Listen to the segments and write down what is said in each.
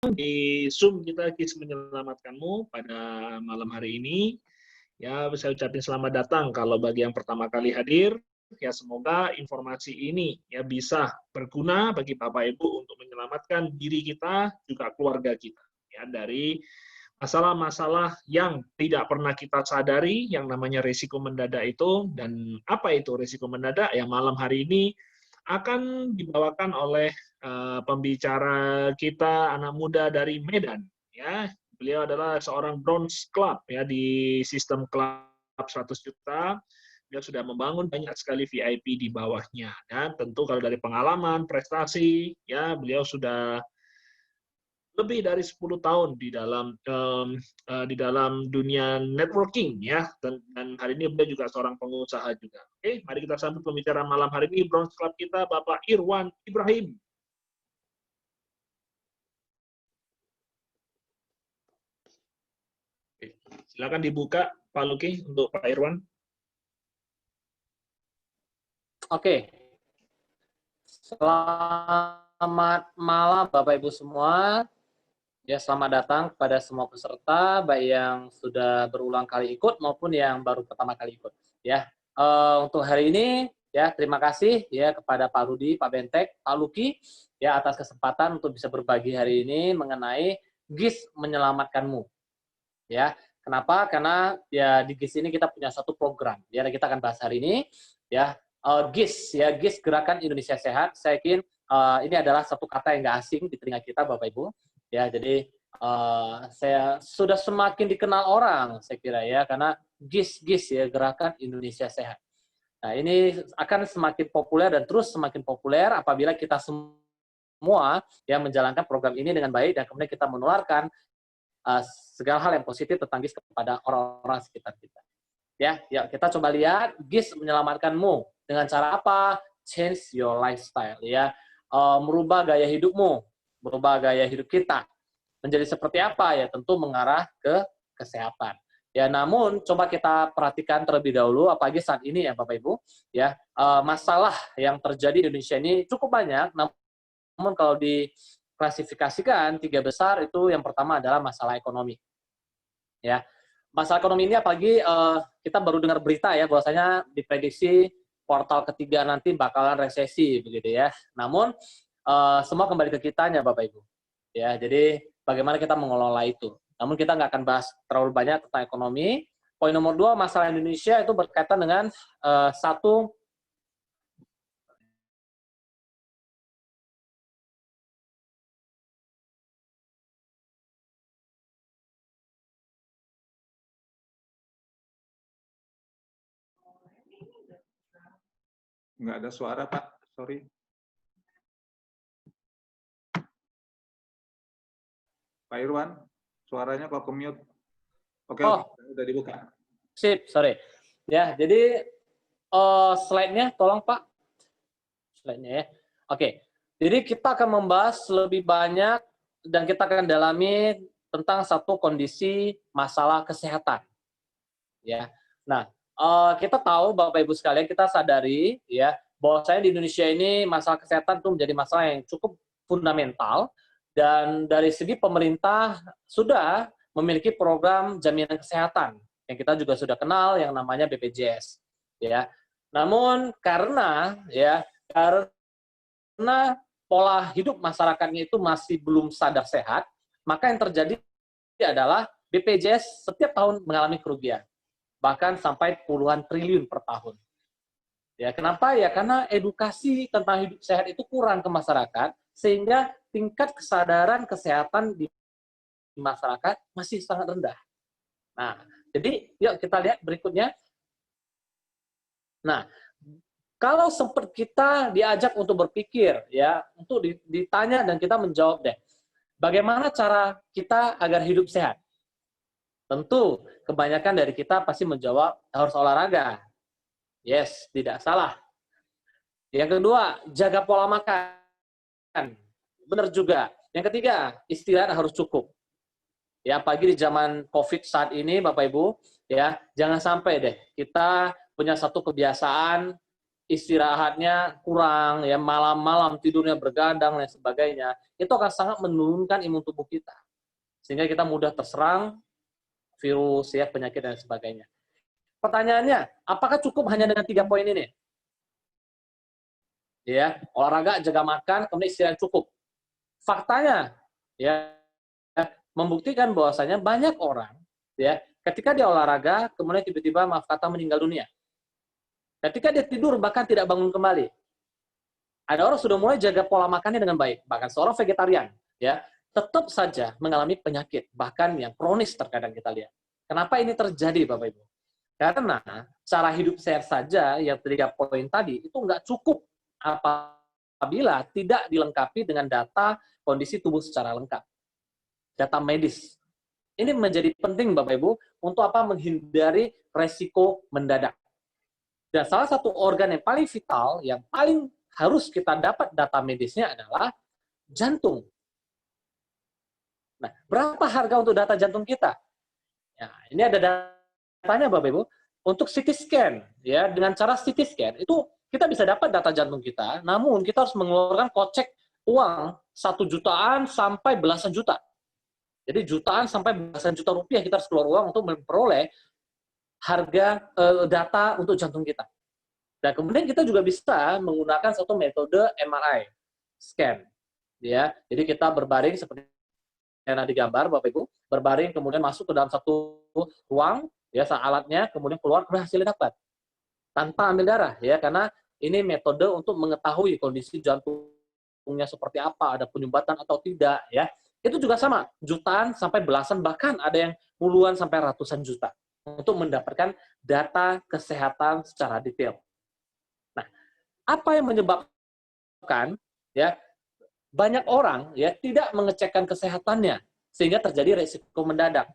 di Zoom kita KIS Menyelamatkanmu pada malam hari ini. Ya, saya ucapin selamat datang kalau bagi yang pertama kali hadir. Ya, semoga informasi ini ya bisa berguna bagi Bapak Ibu untuk menyelamatkan diri kita juga keluarga kita ya dari masalah-masalah yang tidak pernah kita sadari yang namanya risiko mendadak itu. Dan apa itu risiko mendadak? Ya, malam hari ini akan dibawakan oleh pembicara kita anak muda dari Medan ya. Beliau adalah seorang Bronze Club ya di sistem klub 100 juta. Beliau sudah membangun banyak sekali VIP di bawahnya dan tentu kalau dari pengalaman, prestasi ya beliau sudah lebih dari 10 tahun di dalam dunia networking ya, dan hari ini beliau juga seorang pengusaha juga. Oke, mari kita sambut pembicara malam hari ini Bronze Club kita Bapak Irwan Ibrahim. Oke, silakan dibuka Pak Luki untuk Pak Irwan. Oke. Selamat malam Bapak Ibu semua. Ya, selamat datang kepada semua peserta, baik yang sudah berulang kali ikut maupun yang baru pertama kali ikut. Ya, untuk hari ini, ya terima kasih ya kepada Pak Rudi, Pak Bentek, Pak Luki, ya atas kesempatan untuk bisa berbagi hari ini mengenai GIS Menyelamatkanmu. Ya, kenapa? Karena ya di GIS ini kita punya satu program. Ya, kita akan bahas hari ini. Ya, GIS, ya GIS Gerakan Indonesia Sehat. Saya yakin ini adalah satu kata yang nggak asing di telinga kita, Bapak Ibu. Ya, jadi saya sudah semakin dikenal orang, saya kira ya, karena GIS ya Gerakan Indonesia Sehat. Nah, ini akan semakin populer dan terus semakin populer apabila kita semua yang menjalankan program ini dengan baik dan kemudian kita menularkan segala hal yang positif tentang GIS kepada orang-orang sekitar kita. Ya, kita coba lihat GIS Menyelamatkanmu dengan cara apa? Change your lifestyle, ya, merubah gaya hidupmu, merubah gaya hidup kita menjadi seperti apa ya? Tentu mengarah ke kesehatan. Ya, namun coba kita perhatikan terlebih dahulu, apalagi saat ini ya Bapak Ibu, ya masalah yang terjadi di Indonesia ini cukup banyak. Namun kalau diklasifikasikan 3 besar itu yang pertama adalah masalah ekonomi. Ya, masalah ekonomi ini apalagi kita baru dengar berita ya bahwasanya diprediksi kuartal ketiga nanti bakalan resesi begitu ya. Namun semua kembali ke kitanya Bapak Ibu. Ya, jadi bagaimana kita mengelola itu. Namun kita nggak akan bahas terlalu banyak tentang ekonomi. Poin nomor 2, masalah Indonesia itu berkaitan dengan satu. Nggak ada suara, Pak. Sorry. Pak Irwan, suaranya kok ke-mute. Oke, udah dibuka. Sip, sorry. Ya, jadi slide-nya tolong Pak. Slide-nya ya. Oke. Jadi kita akan membahas lebih banyak dan kita akan dalami tentang satu kondisi masalah kesehatan. Ya. Nah, kita tahu Bapak Ibu sekalian, kita sadari ya bahwa saya di Indonesia ini masalah kesehatan itu menjadi masalah yang cukup fundamental, dan dari segi pemerintah sudah memiliki program jaminan kesehatan yang kita juga sudah kenal yang namanya BPJS ya. Namun karena pola hidup masyarakatnya itu masih belum sadar sehat, maka yang terjadi adalah BPJS setiap tahun mengalami kerugian, bahkan sampai puluhan triliun per tahun. Ya, kenapa? Ya karena edukasi tentang hidup sehat itu kurang ke masyarakat, sehingga tingkat kesadaran kesehatan di masyarakat masih sangat rendah. Nah, jadi yuk kita lihat berikutnya. Nah, kalau sempat kita diajak untuk berpikir, ya, untuk ditanya dan kita menjawab deh, bagaimana cara kita agar hidup sehat? Tentu, kebanyakan dari kita pasti menjawab harus olahraga. Yes, tidak salah. Yang kedua, jaga pola makan. Benar juga. Yang ketiga, istirahat harus cukup. Ya, apalagi di zaman COVID saat ini, Bapak Ibu, ya, jangan sampai deh kita punya satu kebiasaan istirahatnya kurang, ya malam-malam tidurnya bergadang dan sebagainya, itu akan sangat menurunkan imun tubuh kita. Sehingga kita mudah terserang virus, ya penyakit dan sebagainya. Pertanyaannya, apakah cukup hanya dengan 3 poin ini? Ya, olahraga, jaga makan, kemudian istirahat cukup. Faktanya, ya membuktikan bahwasanya banyak orang, ya ketika dia olahraga, kemudian tiba-tiba maaf kata meninggal dunia. Ketika dia tidur bahkan tidak bangun kembali. Ada orang sudah mulai jaga pola makannya dengan baik, bahkan seorang vegetarian, ya tetap saja mengalami penyakit, bahkan yang kronis terkadang kita lihat. Kenapa ini terjadi, Bapak Ibu? Karena cara hidup sehat saja yang 3 poin tadi itu nggak cukup apabila tidak dilengkapi dengan data kondisi tubuh secara lengkap, data medis. Ini menjadi penting, Bapak Ibu, untuk apa? Menghindari resiko mendadak. Dan salah satu organ yang paling vital, yang paling harus kita dapat data medisnya adalah jantung. Nah, berapa harga untuk data jantung kita? Ya, ini ada datanya, Bapak Ibu. Untuk CT scan, ya dengan cara CT scan itu kita bisa dapat data jantung kita, namun kita harus mengeluarkan kocek uang 1 jutaan sampai belasan juta. Jadi jutaan sampai belasan juta rupiah kita harus keluar uang untuk memperoleh harga data untuk jantung kita. Dan kemudian kita juga bisa menggunakan satu metode MRI scan, ya. Jadi kita berbaring seperti yang ada di gambar, Bapak Ibu, berbaring kemudian masuk ke dalam satu ruang, ya, alatnya kemudian keluar hasilnya dapat tanpa ambil darah, ya, karena ini metode untuk mengetahui kondisi jantungnya seperti apa, ada penyumbatan atau tidak, ya. Itu juga sama, jutaan sampai belasan, bahkan ada yang puluhan sampai ratusan juta untuk mendapatkan data kesehatan secara detail. Nah, apa yang menyebabkan, ya, banyak orang, ya, tidak mengecekkan kesehatannya sehingga terjadi risiko mendadak,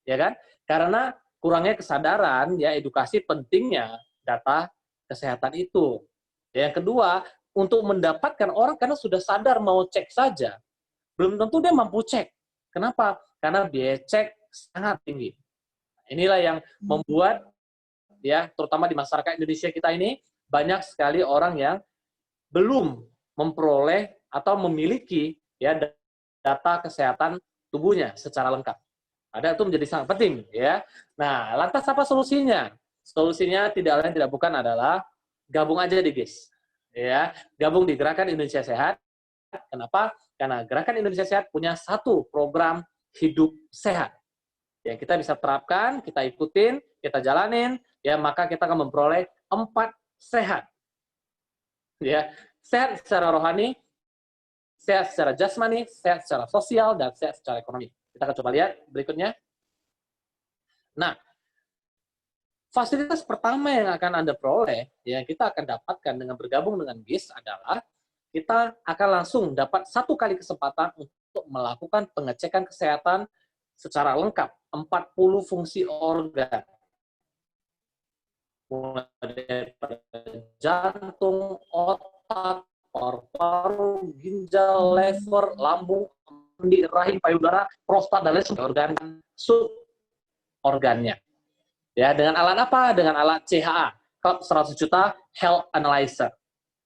ya kan? Karena kurangnya kesadaran, ya, edukasi pentingnya data kesehatan itu. Yang kedua, untuk mendapatkan orang karena sudah sadar mau cek saja, belum tentu dia mampu cek. Kenapa? Karena biaya cek sangat tinggi. Inilah yang membuat, ya, terutama di masyarakat Indonesia kita ini, banyak sekali orang yang belum memperoleh atau memiliki, ya, data kesehatan tubuhnya secara lengkap. Ada, itu menjadi sangat penting, ya. Nah, lantas apa solusinya? Solusinya tidak lain tidak bukan adalah gabung aja di GIS. Ya, gabung di Gerakan Indonesia Sehat. Kenapa? Karena Gerakan Indonesia Sehat punya satu program hidup sehat. Ya, kita bisa terapkan, kita ikutin, kita jalanin, ya, maka kita akan memperoleh 4 sehat. Ya, sehat secara rohani, sehat secara jasmani, sehat secara sosial, dan sehat secara ekonomi. Kita akan coba lihat berikutnya. Nah, fasilitas pertama yang akan Anda peroleh, yang kita akan dapatkan dengan bergabung dengan GIS adalah kita akan langsung dapat 1 kali kesempatan untuk melakukan pengecekan kesehatan secara lengkap, 40 fungsi organ. Mulai dari jantung, otak, paru-paru, ginjal, lever, lambung, kendi, rahim, payudara, prostat, dan lain sebagainya, organ sub-organnya. Ya, dengan alat apa? Dengan alat CHA, Cloud 100 juta Health Analyzer.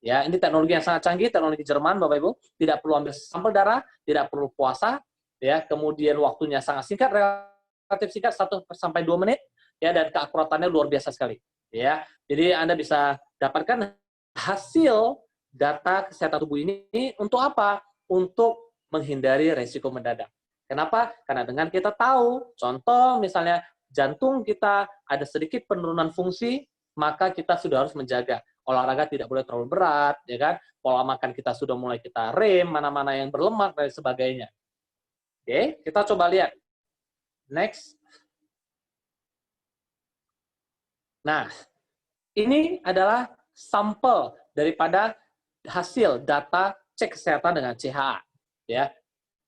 Ya, ini teknologi yang sangat canggih, teknologi Jerman, Bapak Ibu. Tidak perlu ambil sampel darah, tidak perlu puasa, ya. Kemudian waktunya sangat singkat, relatif singkat, 1-2 menit, ya, dan keakuratannya luar biasa sekali. Ya, jadi Anda bisa dapatkan hasil data kesehatan tubuh ini untuk apa? Untuk menghindari resiko mendadak. Kenapa? Karena dengan kita tahu, contoh misalnya jantung kita ada sedikit penurunan fungsi, maka kita sudah harus menjaga. Olahraga tidak boleh terlalu berat, ya kan? Pola makan kita sudah mulai kita rem, mana-mana yang berlemak dan sebagainya. Oke, kita coba lihat. Next. Nah, ini adalah sampel daripada hasil data cek kesehatan dengan CHA. Ya,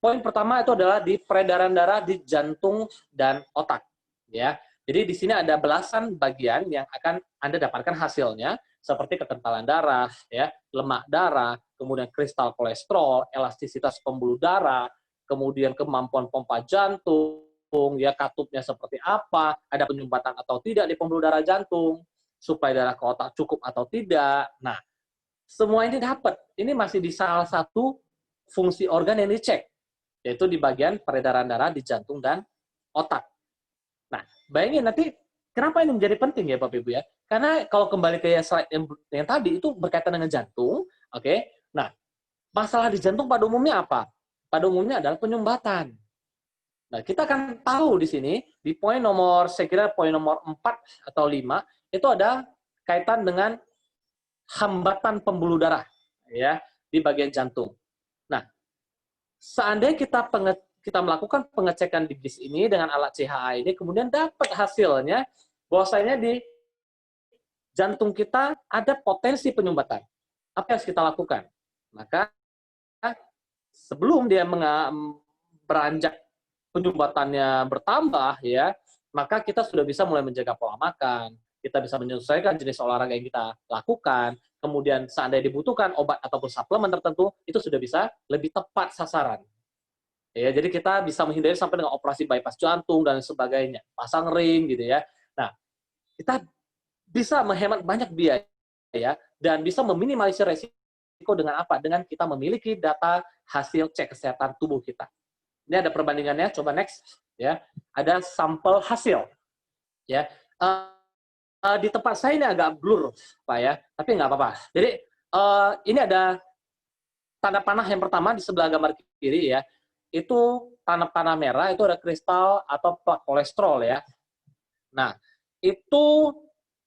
poin pertama itu adalah di peredaran darah di jantung dan otak. Ya, jadi di sini ada belasan bagian yang akan Anda dapatkan hasilnya, seperti kekentalan darah, ya, lemak darah, kemudian kristal kolesterol, elastisitas pembuluh darah, kemudian kemampuan pompa jantung, ya, katupnya seperti apa, ada penyumbatan atau tidak di pembuluh darah jantung, suplai darah ke otak cukup atau tidak. Nah, semua ini dapat. Ini masih di salah satu fungsi organ yang dicek, yaitu di bagian peredaran darah di jantung dan otak. Nah, bayangin nanti kenapa ini menjadi penting ya Bapak Ibu ya? Karena kalau kembali ke slide yang tadi itu berkaitan dengan jantung, oke? Nah, masalah di jantung pada umumnya apa? Pada umumnya adalah penyumbatan. Nah, kita akan tahu di sini di poin nomor, saya kira poin nomor 4 atau 5 itu ada kaitan dengan hambatan pembuluh darah ya di bagian jantung. Nah, seandainya kita melakukan pengecekan di GIS ini dengan alat CHA ini, kemudian dapat hasilnya bahwasanya di jantung kita ada potensi penyumbatan. Apa yang harus kita lakukan? Maka sebelum dia beranjak penyumbatannya bertambah ya, maka kita sudah bisa mulai menjaga pola makan, kita bisa menyesuaikan jenis olahraga yang kita lakukan, kemudian seandainya dibutuhkan obat ataupun suplemen tertentu, itu sudah bisa lebih tepat sasaran. Ya, jadi kita bisa menghindari sampai dengan operasi bypass jantung dan sebagainya, pasang ring gitu ya. Nah, kita bisa menghemat banyak biaya ya, dan bisa meminimalisir resiko dengan apa? Dengan kita memiliki data hasil cek kesehatan tubuh kita. Ini ada perbandingannya, coba next ya. Ada sampel hasil ya. Di tempat saya ini agak blur Pak ya, tapi nggak apa-apa. Jadi ini ada tanda panah yang pertama di sebelah gambar kiri ya. Itu tanda panah merah, itu ada kristal atau plak kolesterol ya. Nah, itu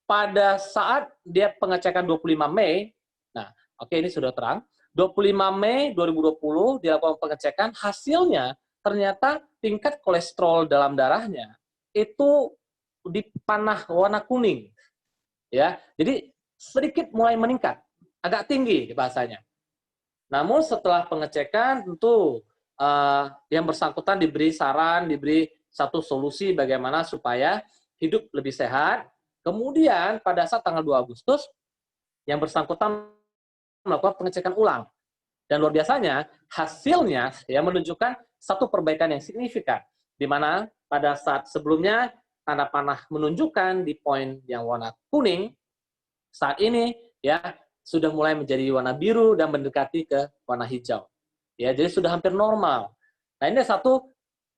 pada saat dia pengecekan 25 Mei, nah oke ini sudah terang, 25 Mei 2020 dilakukan pengecekan, hasilnya ternyata tingkat kolesterol dalam darahnya itu di panah warna kuning. Ya, jadi sedikit mulai meningkat, agak tinggi bahasanya. Namun setelah pengecekan tentu yang bersangkutan diberi saran, diberi satu solusi bagaimana supaya hidup lebih sehat. Kemudian pada saat tanggal 2 Agustus, yang bersangkutan melakukan pengecekan ulang. Dan luar biasanya, hasilnya ya menunjukkan satu perbaikan yang signifikan, di mana pada saat sebelumnya tanda panah menunjukkan di poin yang warna kuning, saat ini ya sudah mulai menjadi warna biru dan mendekati ke warna hijau. Ya, jadi sudah hampir normal. Nah, ini satu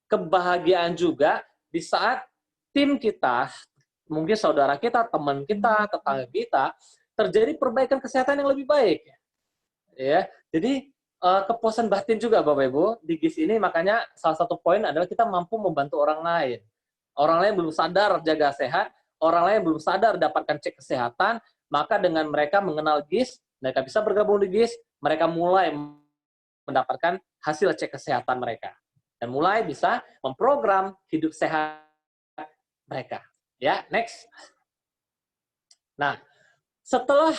kebahagiaan juga di saat tim kita, mungkin saudara kita, teman kita, tetangga kita, terjadi perbaikan kesehatan yang lebih baik. Ya, jadi kepuasan batin juga Bapak Ibu di GIS ini, makanya salah satu poin adalah kita mampu membantu orang lain. Orang lain belum sadar jaga sehat, orang lain belum sadar dapatkan cek kesehatan, maka dengan mereka mengenal GIS, mereka bisa bergabung di GIS, mereka mulai mendapatkan hasil cek kesehatan mereka dan mulai bisa memprogram hidup sehat mereka. Ya, next. Nah, setelah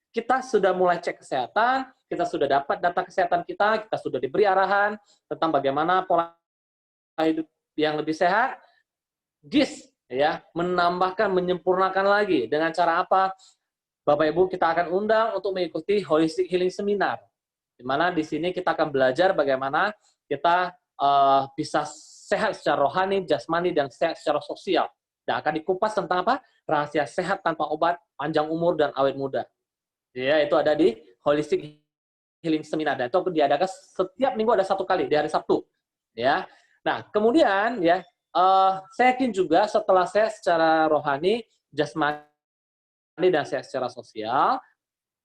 kita sudah mulai cek kesehatan, kita sudah dapat data kesehatan kita sudah diberi arahan tentang bagaimana pola hidup yang lebih sehat, GIS ya menambahkan, menyempurnakan lagi dengan cara apa? Bapak Ibu, kita akan undang untuk mengikuti Holistic Healing Seminar, di mana di sini kita akan belajar bagaimana kita bisa sehat secara rohani, jasmani, dan sehat secara sosial. Dan akan dikupas tentang apa? Rahasia sehat tanpa obat, panjang umur, dan awet muda. Ya, itu ada di Holistic Healing Seminar. Dan itu diadakan setiap minggu ada 1 kali, di hari Sabtu. Ya. Nah, kemudian ya, saya yakin juga setelah saya secara rohani, jasmani, dan sehat secara sosial,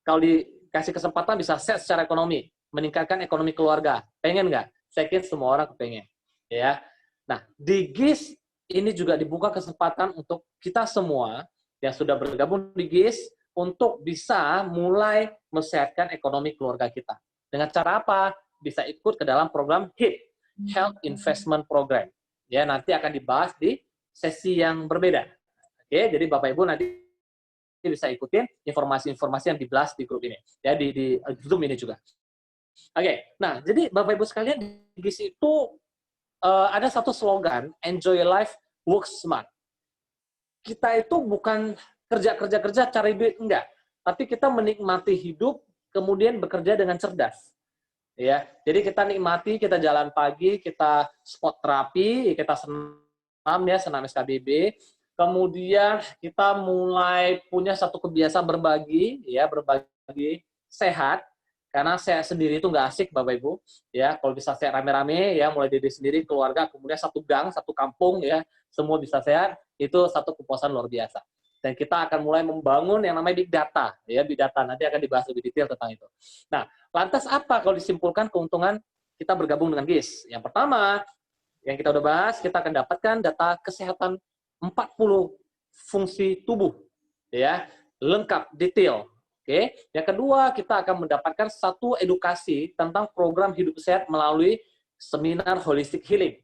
kalau dikasih kesempatan bisa sehat secara ekonomi, meningkatkan ekonomi keluarga. Pengen nggak? Saya yakin semua orang kepengen. Ya. Nah, di GIS ini juga dibuka kesempatan untuk kita semua yang sudah bergabung di GIS untuk bisa mulai mensehatkan ekonomi keluarga kita. Dengan cara apa? Bisa ikut ke dalam program HIP, Health Investment Program. Ya, nanti akan dibahas di sesi yang berbeda. Oke, jadi Bapak Ibu nanti bisa ikutin informasi-informasi yang dibahas di grup ini. Ya, di Zoom ini juga. Oke, nah jadi Bapak Ibu sekalian di GIS itu ada satu slogan, Enjoy Life, Work Smart. Kita itu bukan kerja cari duit, enggak. Tapi kita menikmati hidup, kemudian bekerja dengan cerdas. Ya, jadi kita nikmati, kita jalan pagi, kita sport terapi, kita senam ya, senam SKBB, kemudian kita mulai punya satu kebiasaan berbagi, ya, berbagi sehat, karena saya sendiri itu nggak asik, Bapak Ibu, ya. Kalau bisa sehat rame-rame, ya, mulai diri sendiri, keluarga, kemudian satu gang, satu kampung, ya, semua bisa sehat, itu satu kepuasan luar biasa. Dan kita akan mulai membangun yang namanya big data, ya, big data, nanti akan dibahas lebih detail tentang itu. Nah, lantas apa kalau disimpulkan keuntungan kita bergabung dengan GIS? Yang pertama, yang kita udah bahas, kita akan dapatkan data kesehatan 40 fungsi tubuh, ya, lengkap, detail. Oke. Yang kedua, kita akan mendapatkan satu edukasi tentang program hidup sehat melalui seminar holistic healing.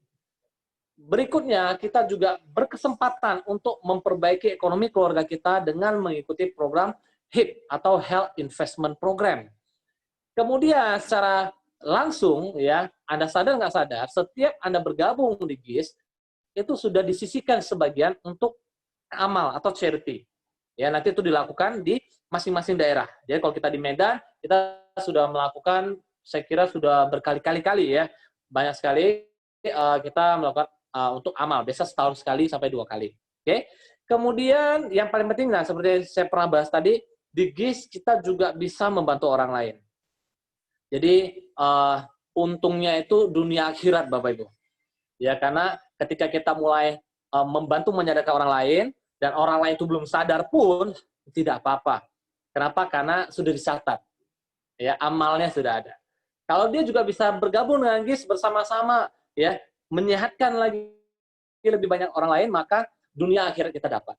Berikutnya, kita juga berkesempatan untuk memperbaiki ekonomi keluarga kita dengan mengikuti program HIP atau Health Investment Program. Kemudian, secara langsung, ya, Anda sadar nggak sadar, setiap Anda bergabung di GIS, itu sudah disisihkan sebagian untuk amal atau charity. Ya, nanti itu dilakukan di masing-masing daerah. Jadi kalau kita di Medan, kita sudah melakukan, saya kira sudah berkali-kali ya, banyak sekali kita melakukan untuk amal, biasa setahun sekali sampai 2 kali. Oke. Kemudian yang paling penting, nah seperti saya pernah bahas tadi, di GIS kita juga bisa membantu orang lain. Jadi untungnya itu dunia akhirat, Bapak Ibu. Ya, karena ketika kita mulai membantu menyadarkan orang lain, dan orang lain itu belum sadar pun, tidak apa-apa. Kenapa? Karena sudah dicatat. Ya, amalnya sudah ada. Kalau dia juga bisa bergabung dengan GIS bersama-sama, ya, menyehatkan lagi lebih banyak orang lain, maka dunia akhirat kita dapat.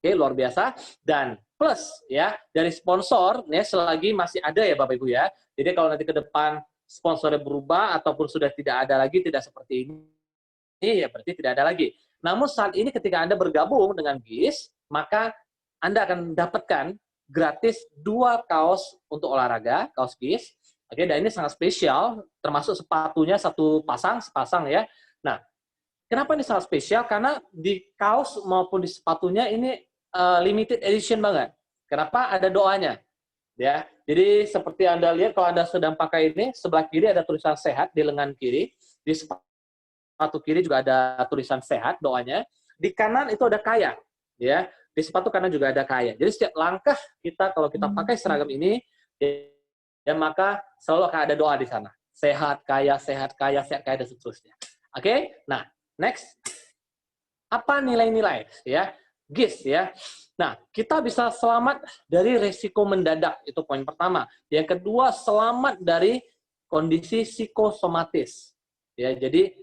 Oke, luar biasa. Dan plus, ya, dari sponsor, ya, selagi masih ada ya Bapak Ibu ya. Jadi kalau nanti ke depan sponsornya berubah, ataupun sudah tidak ada lagi, tidak seperti ini, ya berarti tidak ada lagi. Namun saat ini ketika Anda bergabung dengan GIS, maka Anda akan dapatkan gratis 2 kaos untuk olahraga, kaos GIS. Oke, dan ini sangat spesial, termasuk sepatunya sepasang ya. Nah, kenapa ini sangat spesial? Karena di kaos maupun di sepatunya ini limited edition banget. Kenapa? Ada doanya. Ya, jadi seperti Anda lihat kalau Anda sedang pakai ini, sebelah kiri ada tulisan sehat di lengan kiri, di sepatu kiri juga ada tulisan sehat doanya, di kanan itu ada kaya, ya. Di sepatu kanan juga ada kaya. Jadi setiap langkah kita kalau kita pakai seragam ini, ya maka selalu akan ada doa di sana. Sehat, kaya, sehat, kaya, sehat, kaya, dan seterusnya. Oke? Nah, next. Apa nilai-nilai? Ya, GIS, ya. Nah, kita bisa selamat dari resiko mendadak. Itu poin pertama. Yang kedua, selamat dari kondisi psikosomatis. Ya, jadi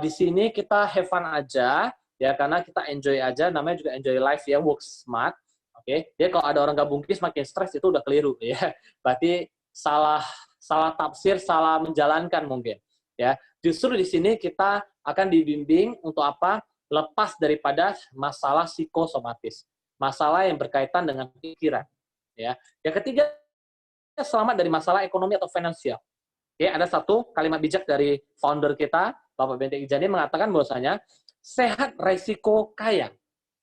di sini kita have fun aja, ya, karena kita enjoy aja. Namanya juga enjoy life, ya, work smart. Oke? Jadi kalau ada orang gabung GIS makin stres, itu udah keliru, ya. Berarti salah tafsir, salah menjalankan mungkin, ya. Justru di sini kita akan dibimbing untuk apa? Lepas daripada masalah psikosomatis, masalah yang berkaitan dengan pikiran, ya. Yang ketiga, selamat dari masalah ekonomi atau finansial. Oke, ada satu kalimat bijak dari founder kita, Bapak Bente Ijani, mengatakan bahwasanya sehat resiko kaya,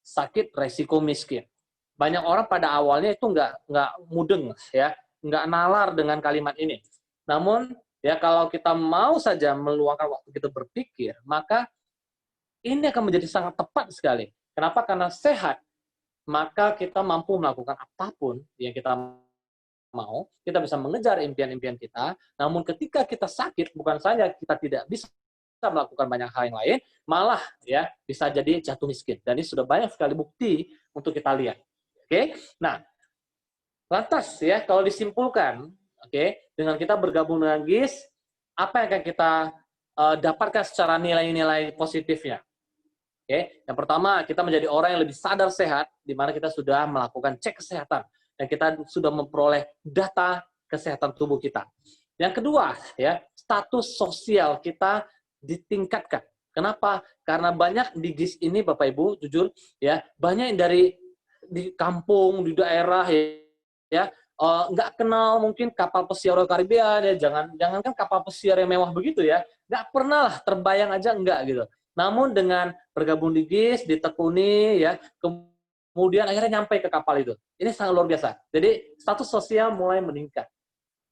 sakit resiko miskin. Banyak orang pada awalnya itu nggak mudeng, ya, nggak nalar dengan kalimat ini. Namun, ya, kalau kita mau saja meluangkan waktu kita berpikir, maka ini akan menjadi sangat tepat sekali. Kenapa? Karena sehat, maka kita mampu melakukan apapun yang kita mau, kita bisa mengejar impian-impian kita, namun ketika kita sakit, bukan saja kita tidak bisa melakukan banyak hal yang lain, malah ya bisa jadi jatuh miskin. Dan ini sudah banyak sekali bukti untuk kita lihat. Oke? Nah, lantas ya, kalau disimpulkan, oke, dengan kita bergabung dengan GIS, apa yang akan kita dapatkan secara nilai-nilai positifnya? Oke, yang pertama, kita menjadi orang yang lebih sadar sehat, di mana kita sudah melakukan cek kesehatan, dan kita sudah memperoleh data kesehatan tubuh kita. Yang kedua, ya, status sosial kita ditingkatkan. Kenapa? Karena banyak di GIS ini, Bapak Ibu, jujur, ya, banyak yang dari di kampung, di daerah, ya, nggak kenal mungkin kapal pesiar Royal Caribbean, ya, jangankan kapal pesiar yang mewah begitu ya, nggak pernah lah terbayang aja enggak gitu. Namun dengan bergabung di GIS, ditekuni, ya, kemudian akhirnya nyampe ke kapal itu. Ini sangat luar biasa. Jadi status sosial mulai meningkat,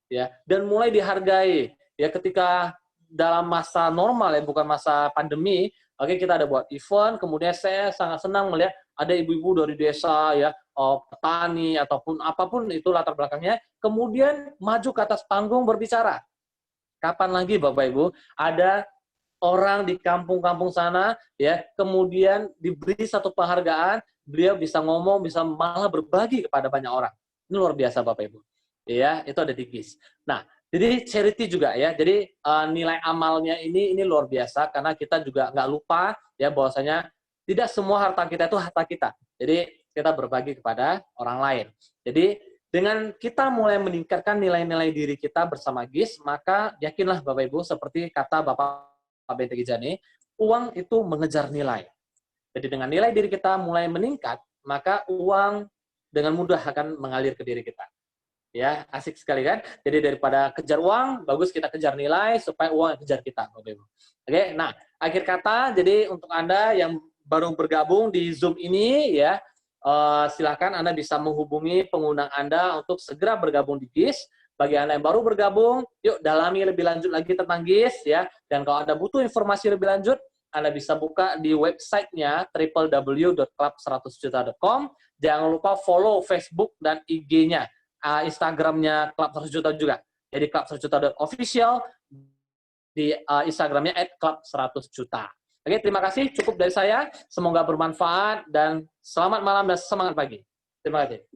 ya, dan mulai dihargai. Ya, ketika dalam masa normal, ya, bukan masa pandemi, oke, kita ada buat event, kemudian saya sangat senang melihat ada ibu-ibu dari desa ya, petani ataupun apapun itu latar belakangnya, kemudian maju ke atas panggung berbicara. Kapan lagi Bapak Ibu ada orang di kampung-kampung sana ya, kemudian diberi satu penghargaan, beliau bisa ngomong, bisa malah berbagi kepada banyak orang. Ini luar biasa Bapak Ibu. Ya, itu ada di GIS. Nah, jadi charity juga ya. Jadi nilai amalnya ini luar biasa karena kita juga nggak lupa ya bahwasanya tidak semua harta kita itu harta kita. Jadi kita berbagi kepada orang lain. Jadi dengan kita mulai meningkatkan nilai-nilai diri kita bersama GIS, maka yakinlah Bapak Ibu seperti kata Bapak Bente Gijani, uang itu mengejar nilai. Jadi dengan nilai diri kita mulai meningkat, maka uang dengan mudah akan mengalir ke diri kita. Ya, asik sekali kan? Jadi daripada kejar uang, bagus kita kejar nilai supaya uang kejar kita, Bapak Ibu. Oke, nah, akhir kata, jadi untuk Anda yang baru bergabung di Zoom ini, ya, silakan Anda bisa menghubungi pengundang Anda untuk segera bergabung di GIS. Bagi Anda yang baru bergabung, yuk dalami lebih lanjut lagi tentang GIS, ya. Dan kalau Anda butuh informasi lebih lanjut, Anda bisa buka di websitenya www.club100juta.com. Jangan lupa follow Facebook dan IG-nya. Instagramnya Club 100 Juta juga. Jadi club100juta.official di Instagramnya @club100juta. Oke, terima kasih. Cukup dari saya. Semoga bermanfaat dan selamat malam dan semangat pagi. Terima kasih.